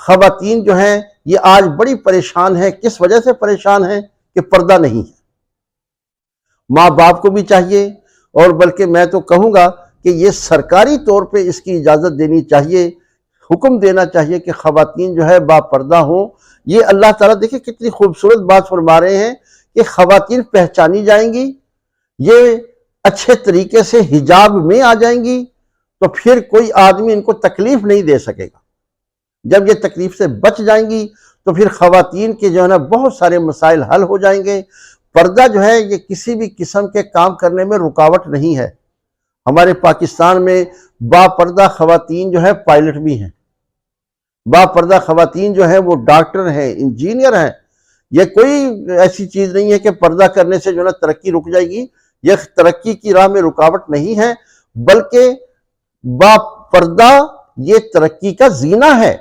خواتین جو ہیں یہ آج بڑی پریشان ہیں. کس وجہ سے پریشان ہیں؟ کہ پردہ نہیں ہے. ماں باپ کو بھی چاہیے، اور بلکہ میں تو کہوں گا کہ یہ سرکاری طور پہ اس کی اجازت دینی چاہیے، حکم دینا چاہیے کہ خواتین جو ہے با پردہ ہوں. یہ اللہ تعالیٰ دیکھیں کتنی خوبصورت بات فرما رہے ہیں کہ خواتین پہچانی جائیں گی، یہ اچھے طریقے سے حجاب میں آ جائیں گی، تو پھر کوئی آدمی ان کو تکلیف نہیں دے سکے گا. جب یہ تکلیف سے بچ جائیں گی تو پھر خواتین کے جو ہے نا بہت سارے مسائل حل ہو جائیں گے. پردہ جو ہے یہ کسی بھی قسم کے کام کرنے میں رکاوٹ نہیں ہے. ہمارے پاکستان میں با پردہ خواتین جو ہے پائلٹ بھی ہیں، با پردہ خواتین جو ہیں وہ ڈاکٹر ہیں، انجینئر ہیں. یہ کوئی ایسی چیز نہیں ہے کہ پردہ کرنے سے جو ہے نا ترقی رک جائے گی. یہ ترقی کی راہ میں رکاوٹ نہیں ہے، بلکہ با پردہ یہ ترقی کا زینہ ہے.